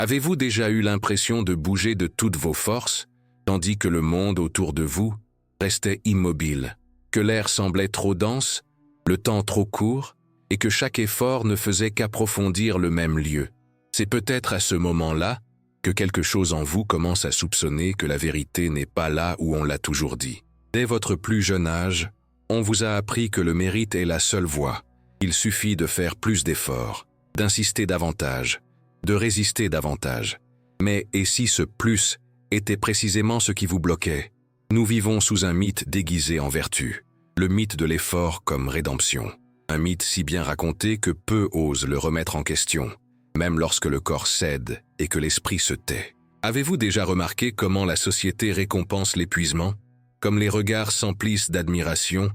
Avez-vous déjà eu l'impression de bouger de toutes vos forces, tandis que le monde autour de vous restait immobile, que l'air semblait trop dense, le temps trop court, et que chaque effort ne faisait qu'approfondir le même lieu? C'est peut-être à ce moment-là que quelque chose en vous commence à soupçonner que la vérité n'est pas là où on l'a toujours dit. Dès votre plus jeune âge, on vous a appris que le mérite est la seule voie. Il suffit de faire plus d'efforts, d'insister davantage, de résister davantage. Mais et si ce plus était précisément ce qui vous bloquait? Nous vivons sous un mythe déguisé en vertu, le mythe de l'effort comme rédemption. Un mythe si bien raconté que peu osent le remettre en question, même lorsque le corps cède et que l'esprit se tait. Avez-vous déjà remarqué comment la société récompense l'épuisement? Comme les regards s'emplissent d'admiration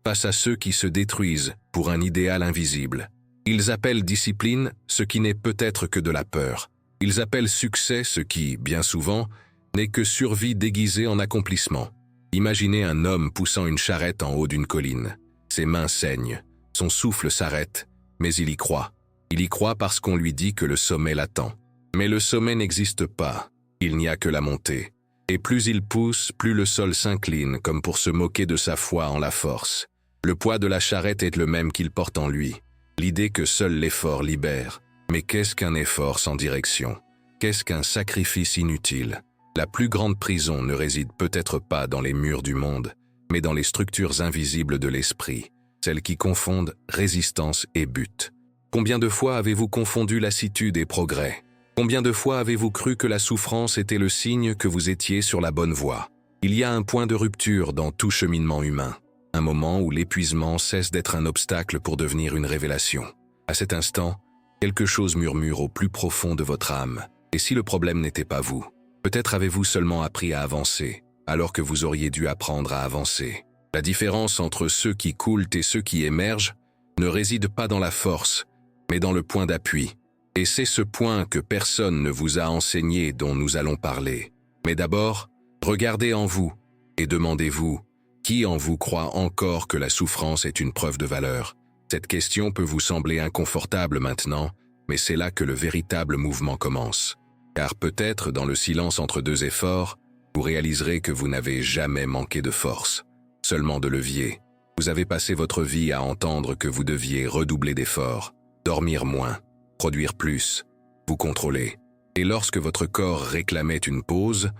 face à ceux qui se détruisent pour un idéal invisible. Ils appellent discipline ce qui n'est peut-être que de la peur. Ils appellent succès ce qui, bien souvent, n'est que survie déguisée en accomplissement. Imaginez un homme poussant une charrette en haut d'une colline. Ses mains saignent, son souffle s'arrête, mais il y croit. Il y croit parce qu'on lui dit que le sommet l'attend. Mais le sommet n'existe pas, il n'y a que la montée. Et plus il pousse, plus le sol s'incline, comme pour se moquer de sa foi en la force. Le poids de la charrette est le même qu'il porte en lui. L'idée que seul l'effort libère. Mais qu'est-ce qu'un effort sans direction? Qu'est-ce qu'un sacrifice inutile? La plus grande prison ne réside peut-être pas dans les murs du monde, mais dans les structures invisibles de l'esprit, celles qui confondent résistance et but. Combien de fois avez-vous confondu lassitude et progrès? Combien de fois avez-vous cru que la souffrance était le signe que vous étiez sur la bonne voie? Il y a un point de rupture dans tout cheminement humain, un moment où l'épuisement cesse d'être un obstacle pour devenir une révélation. À cet instant, quelque chose murmure au plus profond de votre âme. Et si le problème n'était pas vous? Peut-être avez-vous seulement appris à avancer, alors que vous auriez dû apprendre à avancer. La différence entre ceux qui coulent et ceux qui émergent ne réside pas dans la force, mais dans le point d'appui. Et c'est ce point que personne ne vous a enseigné dont nous allons parler. Mais d'abord, regardez en vous et demandez-vous, qui en vous croit encore que la souffrance est une preuve de valeur? Cette question peut vous sembler inconfortable maintenant, mais c'est là que le véritable mouvement commence. Car peut-être dans le silence entre deux efforts, vous réaliserez que vous n'avez jamais manqué de force, seulement de levier. Vous avez passé votre vie à entendre que vous deviez redoubler d'efforts, dormir moins, produire plus, vous contrôler. Et lorsque votre corps réclamait une pause,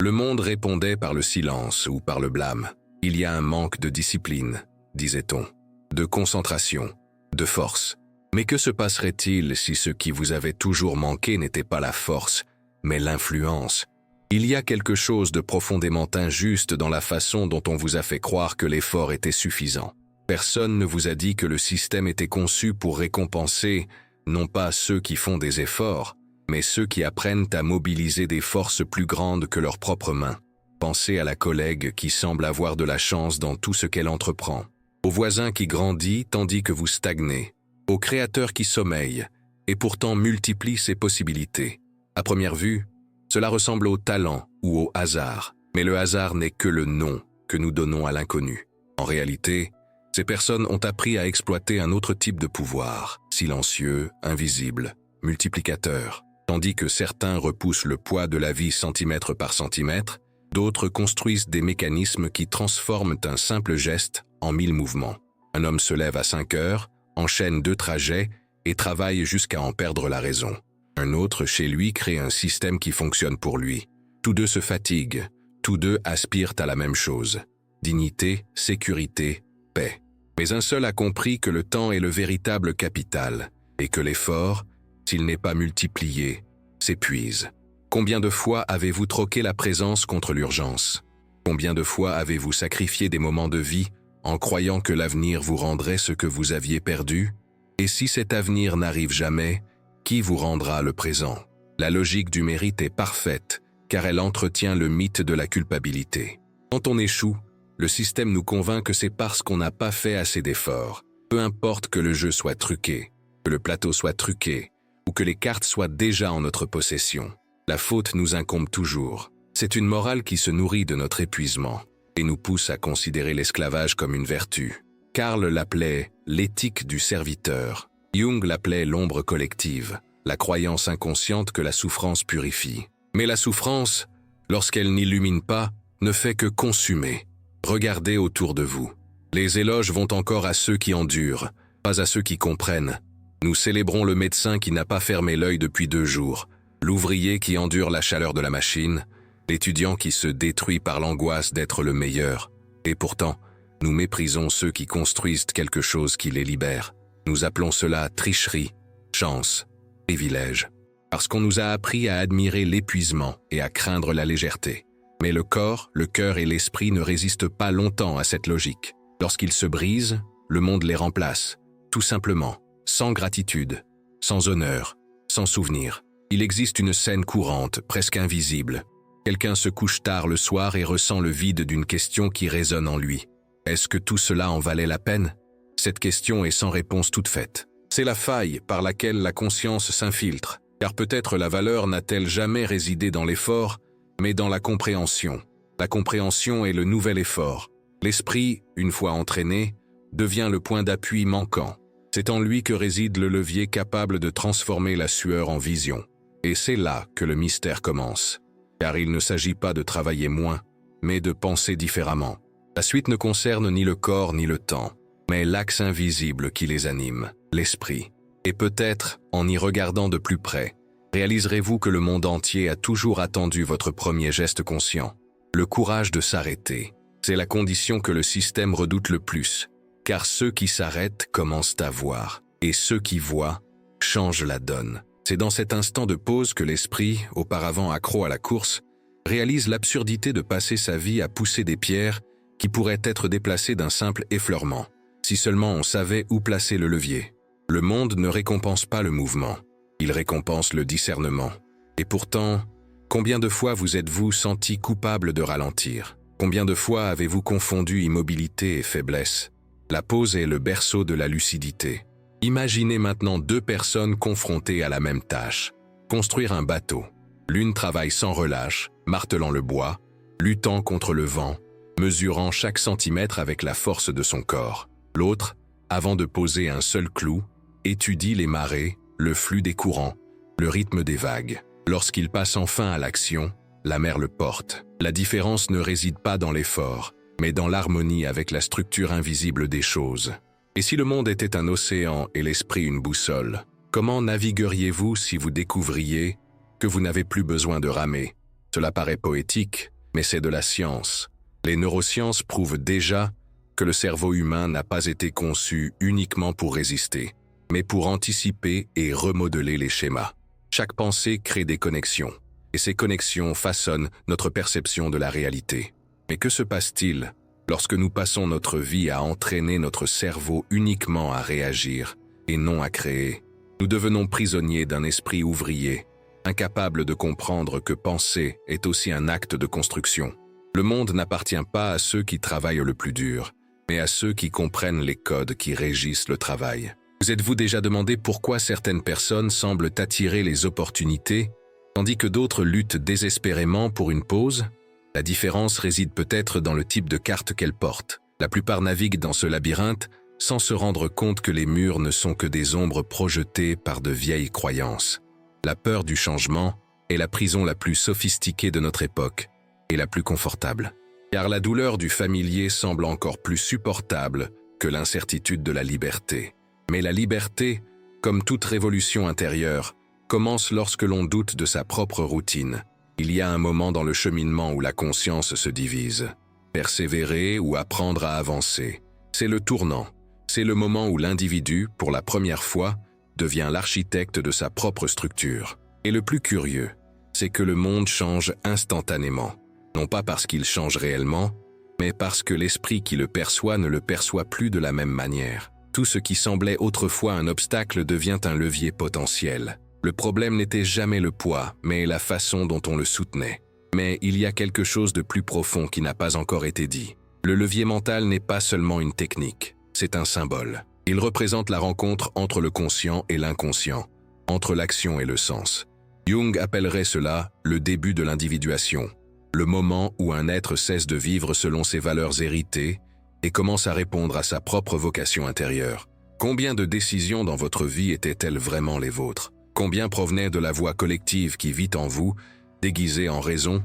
le monde répondait par le silence ou par le blâme. Il y a un manque de discipline, disait-on, de concentration, de force. Mais que se passerait-il si ce qui vous avait toujours manqué n'était pas la force, mais l'influence? Il y a quelque chose de profondément injuste dans la façon dont on vous a fait croire que l'effort était suffisant. Personne ne vous a dit que le système était conçu pour récompenser non pas ceux qui font des efforts, mais ceux qui apprennent à mobiliser des forces plus grandes que leurs propres mains. Pensez à la collègue qui semble avoir de la chance dans tout ce qu'elle entreprend, au voisin qui grandit tandis que vous stagnez, au créateur qui sommeille et pourtant multiplie ses possibilités. À première vue, cela ressemble au talent ou au hasard, mais le hasard n'est que le nom que nous donnons à l'inconnu. En réalité, ces personnes ont appris à exploiter un autre type de pouvoir, silencieux, invisible, multiplicateur. Tandis que certains repoussent le poids de la vie centimètre par centimètre, d'autres construisent des mécanismes qui transforment un simple geste en 1000 mouvements. Un homme se lève à 5 heures, enchaîne 2 trajets et travaille jusqu'à en perdre la raison. Un autre, chez lui, crée un système qui fonctionne pour lui. Tous deux se fatiguent, tous deux aspirent à la même chose. Dignité, sécurité, paix. Mais un seul a compris que le temps est le véritable capital et que l'effort, s'il n'est pas multiplié, s'épuise. Combien de fois avez-vous troqué la présence contre l'urgence? Combien de fois avez-vous sacrifié des moments de vie en croyant que l'avenir vous rendrait ce que vous aviez perdu? Et si cet avenir n'arrive jamais, qui vous rendra le présent? La logique du mérite est parfaite, car elle entretient le mythe de la culpabilité. Quand on échoue, le système nous convainc que c'est parce qu'on n'a pas fait assez d'efforts. Peu importe que le jeu soit truqué, que le plateau soit truqué, ou que les cartes soient déjà en notre possession. La faute nous incombe toujours. C'est une morale qui se nourrit de notre épuisement et nous pousse à considérer l'esclavage comme une vertu. Karl l'appelait l'éthique du serviteur. Jung l'appelait l'ombre collective. la croyance inconsciente que la souffrance purifie. Mais la souffrance, lorsqu'elle n'illumine pas, ne fait que consumer. Regardez autour de vous. Les éloges vont encore à ceux qui endurent, pas à ceux qui comprennent. Nous célébrons le médecin qui n'a pas fermé l'œil depuis 2 jours, l'ouvrier qui endure la chaleur de la machine, l'étudiant qui se détruit par l'angoisse d'être le meilleur. Et pourtant, nous méprisons ceux qui construisent quelque chose qui les libère. Nous appelons cela tricherie, chance, privilège. Parce qu'on nous a appris à admirer l'épuisement et à craindre la légèreté. Mais le corps, le cœur et l'esprit ne résistent pas longtemps à cette logique. Lorsqu'ils se brisent, le monde les remplace, tout simplement, sans gratitude, sans honneur, sans souvenir. Il existe une scène courante, presque invisible. Quelqu'un se couche tard le soir et ressent le vide d'une question qui résonne en lui. Est-ce que tout cela en valait la peine? Cette question est sans réponse toute faite. C'est la faille par laquelle la conscience s'infiltre, car peut-être la valeur n'a-t-elle jamais résidé dans l'effort, mais dans la compréhension. La compréhension est le nouvel effort. L'esprit, une fois entraîné, devient le point d'appui manquant. C'est en lui que réside le levier capable de transformer la sueur en vision. Et c'est là que le mystère commence. Car il ne s'agit pas de travailler moins, mais de penser différemment. La suite ne concerne ni le corps ni le temps, mais l'axe invisible qui les anime, l'esprit. Et peut-être, en y regardant de plus près, réaliserez-vous que le monde entier a toujours attendu votre premier geste conscient. Le courage de s'arrêter. C'est la condition que le système redoute le plus, car ceux qui s'arrêtent commencent à voir, et ceux qui voient changent la donne. C'est dans cet instant de pause que l'esprit, auparavant accro à la course, réalise l'absurdité de passer sa vie à pousser des pierres qui pourraient être déplacées d'un simple effleurement. Si seulement on savait où placer le levier. Le monde ne récompense pas le mouvement, il récompense le discernement. Et pourtant, combien de fois vous êtes-vous senti coupable de ralentir? Combien de fois avez-vous confondu immobilité et faiblesse? La pause est le berceau de la lucidité. Imaginez maintenant 2 personnes confrontées à la même tâche. Construire un bateau. L'une travaille sans relâche, martelant le bois, luttant contre le vent, mesurant chaque centimètre avec la force de son corps. L'autre, avant de poser un seul clou, étudie les marées, le flux des courants, le rythme des vagues. Lorsqu'il passe enfin à l'action, la mer le porte. La différence ne réside pas dans l'effort, mais dans l'harmonie avec la structure invisible des choses. Et si le monde était un océan et l'esprit une boussole, comment navigueriez-vous si vous découvriez que vous n'avez plus besoin de ramer? Cela paraît poétique, mais c'est de la science. Les neurosciences prouvent déjà que le cerveau humain n'a pas été conçu uniquement pour résister, mais pour anticiper et remodeler les schémas. Chaque pensée crée des connexions, et ces connexions façonnent notre perception de la réalité. Mais que se passe-t-il lorsque nous passons notre vie à entraîner notre cerveau uniquement à réagir et non à créer? Nous devenons prisonniers d'un esprit ouvrier, incapable de comprendre que penser est aussi un acte de construction. Le monde n'appartient pas à ceux qui travaillent le plus dur, mais à ceux qui comprennent les codes qui régissent le travail. Vous êtes-vous déjà demandé pourquoi certaines personnes semblent attirer les opportunités, tandis que d'autres luttent désespérément pour une pause? La différence réside peut-être dans le type de carte qu'elles portent. La plupart naviguent dans ce labyrinthe sans se rendre compte que les murs ne sont que des ombres projetées par de vieilles croyances. La peur du changement est la prison la plus sophistiquée de notre époque et la plus confortable. Car la douleur du familier semble encore plus supportable que l'incertitude de la liberté. Mais la liberté, comme toute révolution intérieure, commence lorsque l'on doute de sa propre routine. Il y a un moment dans le cheminement où la conscience se divise. Persévérer ou apprendre à avancer, c'est le tournant. C'est le moment où l'individu, pour la première fois, devient l'architecte de sa propre structure. Et le plus curieux, c'est que le monde change instantanément. Non pas parce qu'il change réellement, mais parce que l'esprit qui le perçoit ne le perçoit plus de la même manière. Tout ce qui semblait autrefois un obstacle devient un levier potentiel. Le problème n'était jamais le poids, mais la façon dont on le soutenait. Mais il y a quelque chose de plus profond qui n'a pas encore été dit. Le levier mental n'est pas seulement une technique, c'est un symbole. Il représente la rencontre entre le conscient et l'inconscient, entre l'action et le sens. Jung appellerait cela le début de l'individuation, le moment où un être cesse de vivre selon ses valeurs héritées et commence à répondre à sa propre vocation intérieure. Combien de décisions dans votre vie étaient-elles vraiment les vôtres? Combien provenait de la voix collective qui vit en vous, déguisée en raison,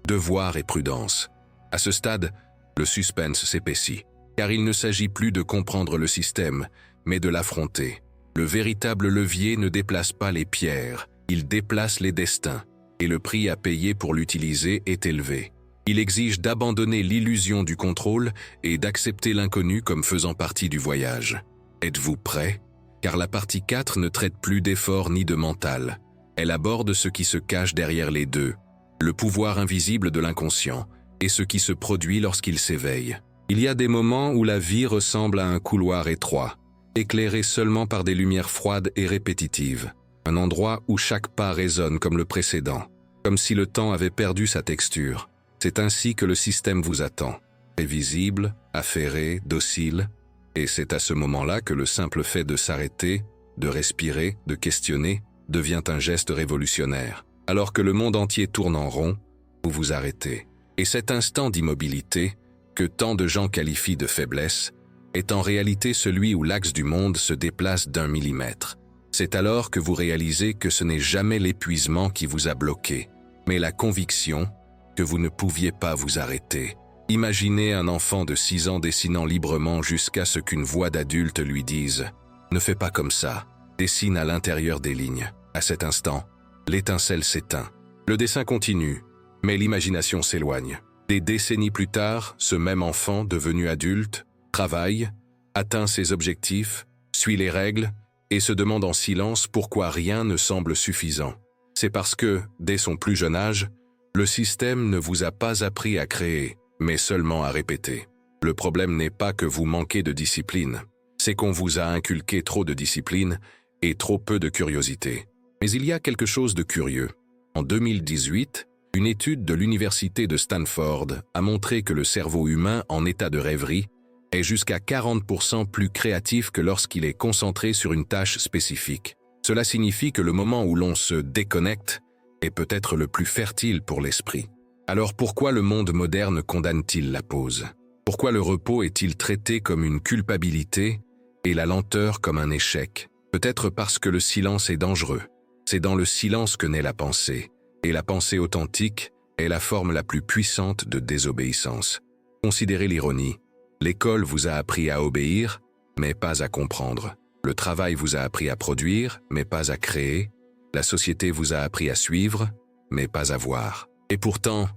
devoir et prudence? À ce stade, le suspense s'épaissit, car il ne s'agit plus de comprendre le système, mais de l'affronter. Le véritable levier ne déplace pas les pierres, il déplace les destins, et le prix à payer pour l'utiliser est élevé. Il exige d'abandonner l'illusion du contrôle et d'accepter l'inconnu comme faisant partie du voyage. Êtes-vous prêt? Car la partie 4 ne traite plus d'effort ni de mental. Elle aborde ce qui se cache derrière les deux, le pouvoir invisible de l'inconscient, et ce qui se produit lorsqu'il s'éveille. Il y a des moments où la vie ressemble à un couloir étroit, éclairé seulement par des lumières froides et répétitives. Un endroit où chaque pas résonne comme le précédent, comme si le temps avait perdu sa texture. C'est ainsi que le système vous attend, prévisible, affairé, docile, et c'est à ce moment-là que le simple fait de s'arrêter, de respirer, de questionner, devient un geste révolutionnaire. Alors que le monde entier tourne en rond, vous vous arrêtez. Et cet instant d'immobilité, que tant de gens qualifient de faiblesse, est en réalité celui où l'axe du monde se déplace d'1 millimètre. C'est alors que vous réalisez que ce n'est jamais l'épuisement qui vous a bloqué, mais la conviction que vous ne pouviez pas vous arrêter. Imaginez un enfant de 6 ans dessinant librement jusqu'à ce qu'une voix d'adulte lui dise « Ne fais pas comme ça, dessine à l'intérieur des lignes ». À cet instant, l'étincelle s'éteint. Le dessin continue, mais l'imagination s'éloigne. Des décennies plus tard, ce même enfant, devenu adulte, travaille, atteint ses objectifs, suit les règles et se demande en silence pourquoi rien ne semble suffisant. C'est parce que, dès son plus jeune âge, le système ne vous a pas appris à créer, mais seulement à répéter. Le problème n'est pas que vous manquez de discipline, c'est qu'on vous a inculqué trop de discipline et trop peu de curiosité. Mais il y a quelque chose de curieux. En 2018, une étude de l'université de Stanford a montré que le cerveau humain en état de rêverie est jusqu'à 40% plus créatif que lorsqu'il est concentré sur une tâche spécifique. Cela signifie que le moment où l'on se déconnecte est peut-être le plus fertile pour l'esprit. Alors pourquoi le monde moderne condamne-t-il la pause? Pourquoi le repos est-il traité comme une culpabilité et la lenteur comme un échec? Peut-être parce que le silence est dangereux. C'est dans le silence que naît la pensée, et la pensée authentique est la forme la plus puissante de désobéissance. Considérez l'ironie. L'école vous a appris à obéir, mais pas à comprendre. Le travail vous a appris à produire, mais pas à créer. La société vous a appris à suivre, mais pas à voir. Et pourtant,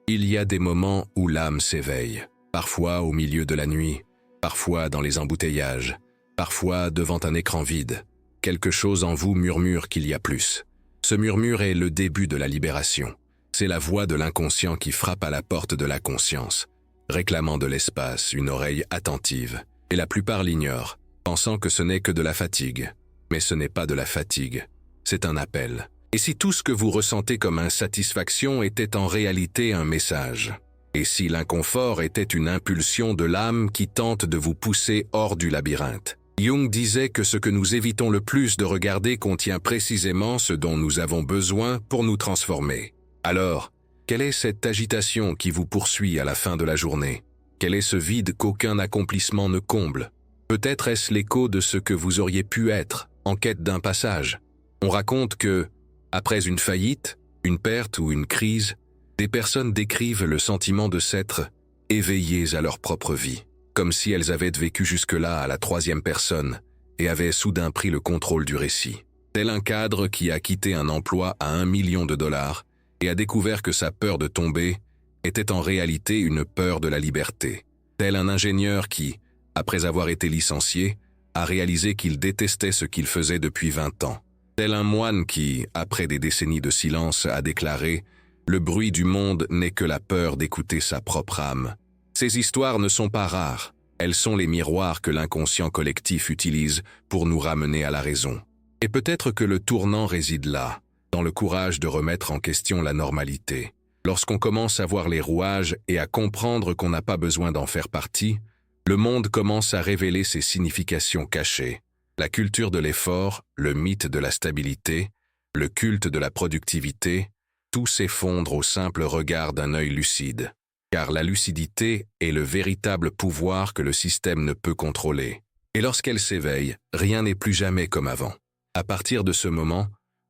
il y a des moments où l'âme s'éveille. Parfois au milieu de la nuit, parfois dans les embouteillages, parfois devant un écran vide. Quelque chose en vous murmure qu'il y a plus. Ce murmure est le début de la libération. C'est la voix de l'inconscient qui frappe à la porte de la conscience, réclamant de l'espace, une oreille attentive. Et la plupart l'ignorent, pensant que ce n'est que de la fatigue. Mais ce n'est pas de la fatigue, c'est un appel. Et si tout ce que vous ressentez comme insatisfaction était en réalité un message? Et si l'inconfort était une impulsion de l'âme qui tente de vous pousser hors du labyrinthe? Jung disait que ce que nous évitons le plus de regarder contient précisément ce dont nous avons besoin pour nous transformer. Alors, quelle est cette agitation qui vous poursuit à la fin de la journée? Quel est ce vide qu'aucun accomplissement ne comble? Peut-être est-ce l'écho de ce que vous auriez pu être, en quête d'un passage. On raconte que, après une faillite, une perte ou une crise, des personnes décrivent le sentiment de s'être éveillées à leur propre vie, comme si elles avaient vécu jusque-là à la 3e personne et avaient soudain pris le contrôle du récit. Tel un cadre qui a quitté un emploi à $1 million et a découvert que sa peur de tomber était en réalité une peur de la liberté. Tel un ingénieur qui, après avoir été licencié, a réalisé qu'il détestait ce qu'il faisait depuis 20 ans. Tel un moine qui, après des décennies de silence, a déclaré « Le bruit du monde n'est que la peur d'écouter sa propre âme ». Ces histoires ne sont pas rares, elles sont les miroirs que l'inconscient collectif utilise pour nous ramener à la raison. Et peut-être que le tournant réside là, dans le courage de remettre en question la normalité. Lorsqu'on commence à voir les rouages et à comprendre qu'on n'a pas besoin d'en faire partie, le monde commence à révéler ses significations cachées. La culture de l'effort, le mythe de la stabilité, le culte de la productivité, tout s'effondre au simple regard d'un œil lucide. Car la lucidité est le véritable pouvoir que le système ne peut contrôler. Et lorsqu'elle s'éveille, rien n'est plus jamais comme avant. À partir de ce moment,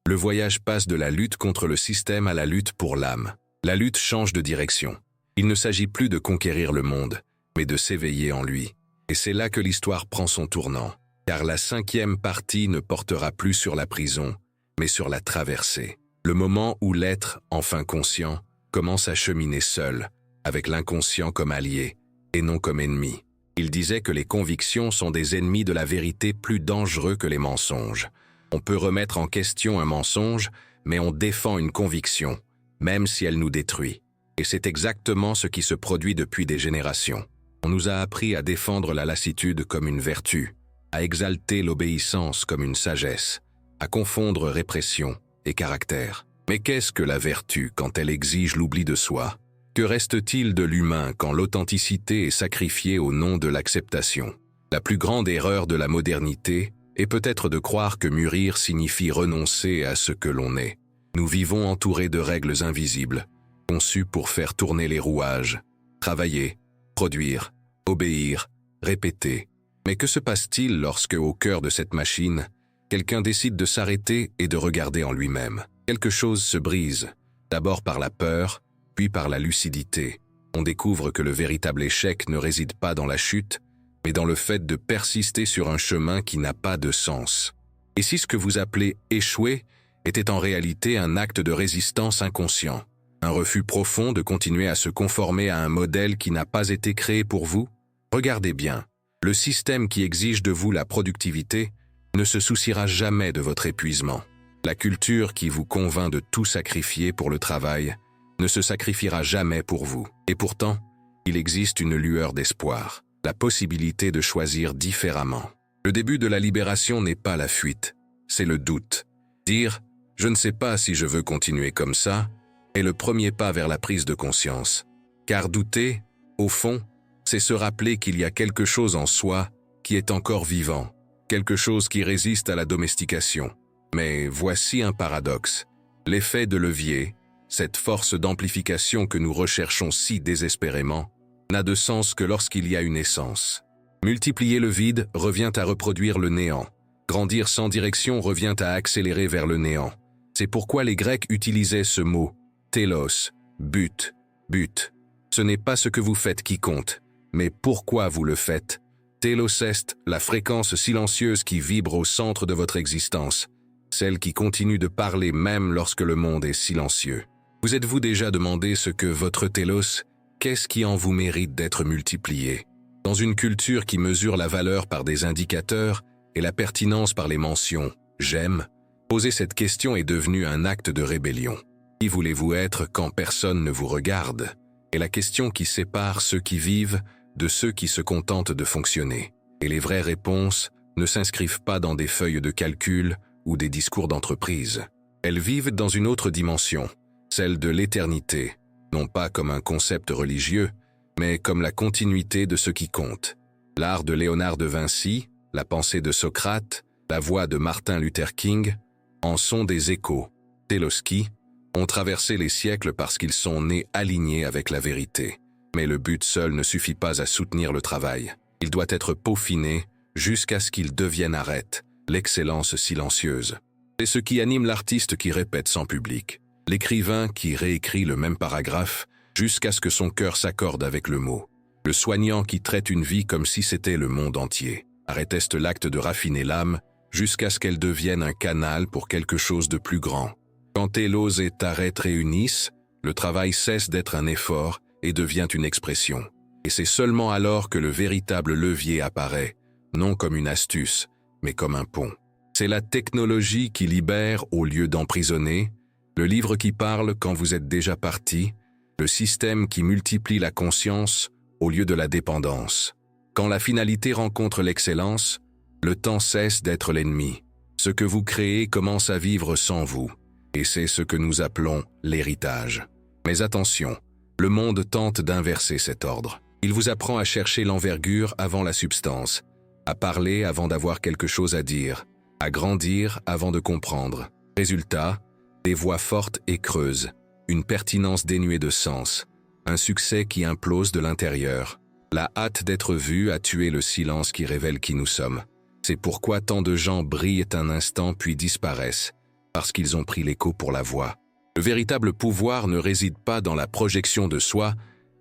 Le voyage passe de la lutte contre le système à la lutte pour l'âme. La lutte change de direction. Il ne s'agit plus de conquérir le monde, mais de s'éveiller en lui. Et c'est là que l'histoire prend son tournant, car la 5e partie ne portera plus sur la prison, mais sur la traversée. Le moment où l'être, enfin conscient, commence à cheminer seul, avec l'inconscient comme allié, et non comme ennemi. Il disait que les convictions sont des ennemis de la vérité plus dangereux que les mensonges. On peut remettre en question un mensonge, mais on défend une conviction, même si elle nous détruit. Et c'est exactement ce qui se produit depuis des générations. On nous a appris à défendre la lassitude comme une vertu, à exalter l'obéissance comme une sagesse, à confondre répression et caractère. Mais qu'est-ce que la vertu quand elle exige l'oubli de soi? Que reste-t-il de l'humain quand l'authenticité est sacrifiée au nom de l'acceptation? La plus grande erreur de la modernité est peut-être de croire que mûrir signifie renoncer à ce que l'on est. Nous vivons entourés de règles invisibles, conçues pour faire tourner les rouages, travailler, produire, obéir, répéter. Mais que se passe-t-il lorsque, au cœur de cette machine, quelqu'un décide de s'arrêter et de regarder en lui-même? Quelque chose se brise, d'abord par la peur, puis par la lucidité. On découvre que le véritable échec ne réside pas dans la chute, mais dans le fait de persister sur un chemin qui n'a pas de sens. Et si ce que vous appelez échouer était en réalité un acte de résistance inconscient, un refus profond de continuer à se conformer à un modèle qui n'a pas été créé pour vous? Regardez bien, le système qui exige de vous la productivité ne se souciera jamais de votre épuisement. La culture qui vous convainc de tout sacrifier pour le travail ne se sacrifiera jamais pour vous. Et pourtant, il existe une lueur d'espoir, la possibilité de choisir différemment. Le début de la libération n'est pas la fuite, c'est le doute. Dire « je ne sais pas si je veux continuer comme ça » est le premier pas vers la prise de conscience. Car douter, au fond, c'est se rappeler qu'il y a quelque chose en soi qui est encore vivant, quelque chose qui résiste à la domestication. Mais voici un paradoxe. L'effet de levier, cette force d'amplification que nous recherchons si désespérément, n'a de sens que lorsqu'il y a une essence. Multiplier le vide revient à reproduire le néant. Grandir sans direction revient à accélérer vers le néant. C'est pourquoi les Grecs utilisaient ce mot, télos, but, but. Ce n'est pas ce que vous faites qui compte, mais pourquoi vous le faites. Télos est la fréquence silencieuse qui vibre au centre de votre existence, celle qui continue de parler même lorsque le monde est silencieux. Vous êtes-vous déjà demandé ce que votre télos, qu'est-ce qui en vous mérite d'être multiplié? Dans une culture qui mesure la valeur par des indicateurs et la pertinence par les mentions « j'aime », poser cette question est devenu un acte de rébellion. Qui voulez-vous être quand personne ne vous regarde? Est la question qui sépare ceux qui vivent de ceux qui se contentent de fonctionner. Et les vraies réponses ne s'inscrivent pas dans des feuilles de calcul ou des discours d'entreprise. Elles vivent dans une autre dimension, celle de l'éternité, non pas comme un concept religieux, mais comme la continuité de ce qui compte. L'art de Léonard de Vinci, la pensée de Socrate, la voix de Martin Luther King en sont des échos. Téloski ont traversé les siècles parce qu'ils sont nés alignés avec la vérité. Mais le but seul ne suffit pas à soutenir le travail. Il doit être peaufiné jusqu'à ce qu'il devienne arête, l'excellence silencieuse. C'est ce qui anime l'artiste qui répète sans public, l'écrivain qui réécrit le même paragraphe jusqu'à ce que son cœur s'accorde avec le mot, le soignant qui traite une vie comme si c'était le monde entier. Arrête l'acte de raffiner l'âme jusqu'à ce qu'elle devienne un canal pour quelque chose de plus grand. Quand télos et arrête réunissent, le travail cesse d'être un effort et devient une expression. Et c'est seulement alors que le véritable levier apparaît, non comme une astuce, mais comme un pont. C'est la technologie qui libère au lieu d'emprisonner, le livre qui parle quand vous êtes déjà parti, le système qui multiplie la conscience au lieu de la dépendance. Quand la finalité rencontre l'excellence, le temps cesse d'être l'ennemi. Ce que vous créez commence à vivre sans vous, et c'est ce que nous appelons l'héritage. Mais attention, le monde tente d'inverser cet ordre. Il vous apprend à chercher l'envergure avant la substance, à parler avant d'avoir quelque chose à dire, à grandir avant de comprendre. Résultat, des voix fortes et creuses, une pertinence dénuée de sens, un succès qui implose de l'intérieur. La hâte d'être vu a tué le silence qui révèle qui nous sommes. C'est pourquoi tant de gens brillent un instant puis disparaissent, parce qu'ils ont pris l'écho pour la voix. Le véritable pouvoir ne réside pas dans la projection de soi,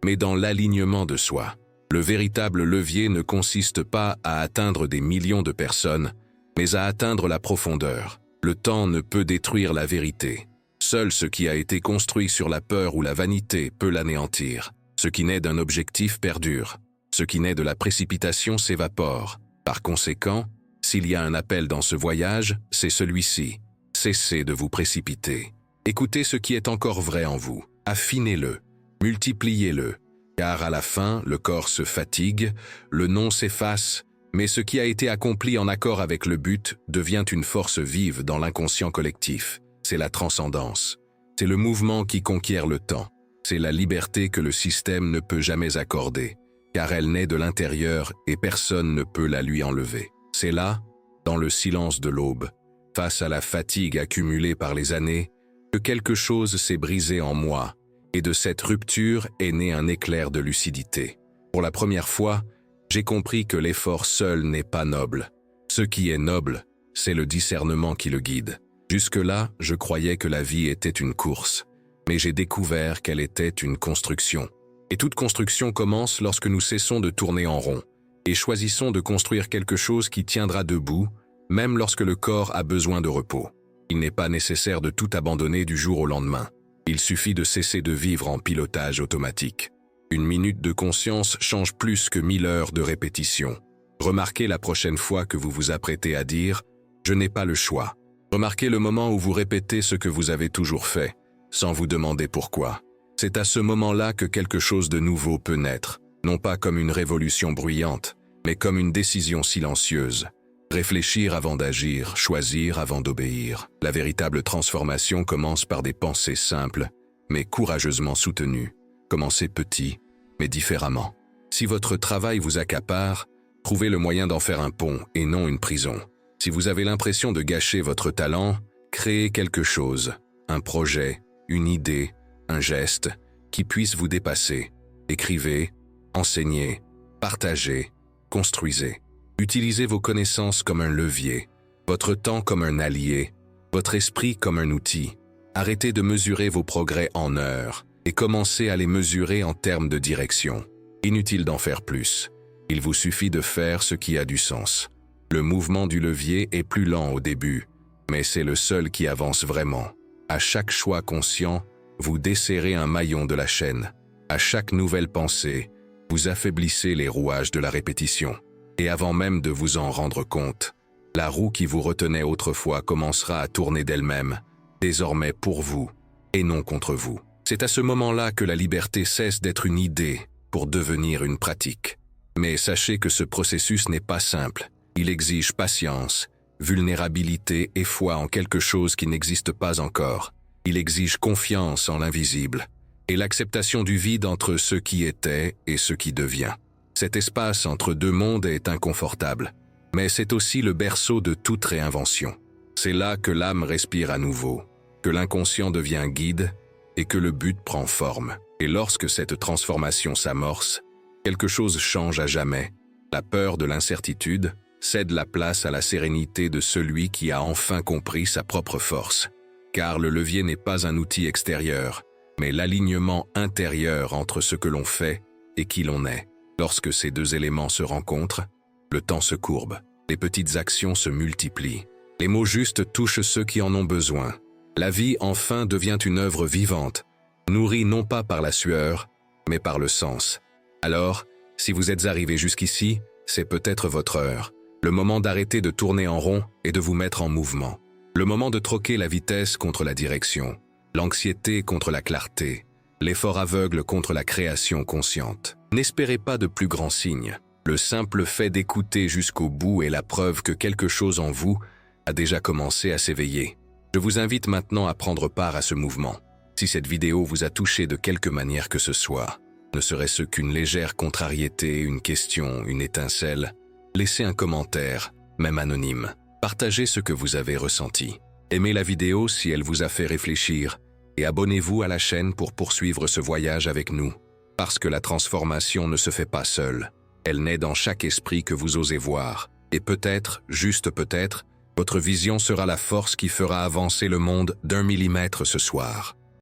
mais dans l'alignement de soi. Le véritable levier ne consiste pas à atteindre des millions de personnes, mais à atteindre la profondeur. Le temps ne peut détruire la vérité. Seul ce qui a été construit sur la peur ou la vanité peut l'anéantir. Ce qui naît d'un objectif perdure. Ce qui naît de la précipitation s'évapore. Par conséquent, s'il y a un appel dans ce voyage, c'est celui-ci. Cessez de vous précipiter. Écoutez ce qui est encore vrai en vous. Affinez-le. Multipliez-le. Car à la fin, le corps se fatigue, le nom s'efface, mais ce qui a été accompli en accord avec le but devient une force vive dans l'inconscient collectif. C'est la transcendance. C'est le mouvement qui conquiert le temps. C'est la liberté que le système ne peut jamais accorder, car elle naît de l'intérieur et personne ne peut la lui enlever. C'est là, dans le silence de l'aube, face à la fatigue accumulée par les années, que quelque chose s'est brisé en moi, et de cette rupture est né un éclair de lucidité. Pour la première fois, j'ai compris que l'effort seul n'est pas noble. Ce qui est noble, c'est le discernement qui le guide. Jusque-là, je croyais que la vie était une course, mais j'ai découvert qu'elle était une construction. Et toute construction commence lorsque nous cessons de tourner en rond, et choisissons de construire quelque chose qui tiendra debout, même lorsque le corps a besoin de repos. Il n'est pas nécessaire de tout abandonner du jour au lendemain. Il suffit de cesser de vivre en pilotage automatique. Une minute de conscience change plus que 1000 heures de répétition. Remarquez la prochaine fois que vous vous apprêtez à dire « Je n'ai pas le choix ». Remarquez le moment où vous répétez ce que vous avez toujours fait, sans vous demander pourquoi. C'est à ce moment-là que quelque chose de nouveau peut naître, non pas comme une révolution bruyante, mais comme une décision silencieuse. Réfléchir avant d'agir, choisir avant d'obéir. La véritable transformation commence par des pensées simples, mais courageusement soutenues. Commencez petit, mais différemment. Si votre travail vous accapare, trouvez le moyen d'en faire un pont et non une prison. Si vous avez l'impression de gâcher votre talent, créez quelque chose, un projet, une idée, un geste, qui puisse vous dépasser. Écrivez, enseignez, partagez, construisez. Utilisez vos connaissances comme un levier, votre temps comme un allié, votre esprit comme un outil. Arrêtez de mesurer vos progrès en heures et commencez à les mesurer en termes de direction. Inutile d'en faire plus. Il vous suffit de faire ce qui a du sens. Le mouvement du levier est plus lent au début, mais c'est le seul qui avance vraiment. À chaque choix conscient, vous desserrez un maillon de la chaîne. À chaque nouvelle pensée, vous affaiblissez les rouages de la répétition. Et avant même de vous en rendre compte, la roue qui vous retenait autrefois commencera à tourner d'elle-même, désormais pour vous, et non contre vous. C'est à ce moment-là que la liberté cesse d'être une idée pour devenir une pratique. Mais sachez que ce processus n'est pas simple. Il exige patience, vulnérabilité et foi en quelque chose qui n'existe pas encore. Il exige confiance en l'invisible, et l'acceptation du vide entre ce qui était et ce qui devient. Cet espace entre deux mondes est inconfortable, mais c'est aussi le berceau de toute réinvention. C'est là que l'âme respire à nouveau, que l'inconscient devient guide et que le but prend forme. Et lorsque cette transformation s'amorce, quelque chose change à jamais. La peur de l'incertitude cède la place à la sérénité de celui qui a enfin compris sa propre force. Car le levier n'est pas un outil extérieur, mais l'alignement intérieur entre ce que l'on fait et qui l'on est. Lorsque ces deux éléments se rencontrent, le temps se courbe, les petites actions se multiplient. Les mots justes touchent ceux qui en ont besoin. La vie enfin devient une œuvre vivante, nourrie non pas par la sueur, mais par le sens. Alors, si vous êtes arrivé jusqu'ici, c'est peut-être votre heure. Le moment d'arrêter de tourner en rond et de vous mettre en mouvement. Le moment de troquer la vitesse contre la direction, l'anxiété contre la clarté, l'effort aveugle contre la création consciente. N'espérez pas de plus grands signes. Le simple fait d'écouter jusqu'au bout est la preuve que quelque chose en vous a déjà commencé à s'éveiller. Je vous invite maintenant à prendre part à ce mouvement. Si cette vidéo vous a touché de quelque manière que ce soit, ne serait-ce qu'une légère contrariété, une question, une étincelle, laissez un commentaire, même anonyme. Partagez ce que vous avez ressenti. Aimez la vidéo si elle vous a fait réfléchir et abonnez-vous à la chaîne pour poursuivre ce voyage avec nous. Parce que la transformation ne se fait pas seule. Elle naît dans chaque esprit que vous osez voir. Et peut-être, juste peut-être, Votre vision sera la force qui fera avancer le monde d'1 millimètre ce soir.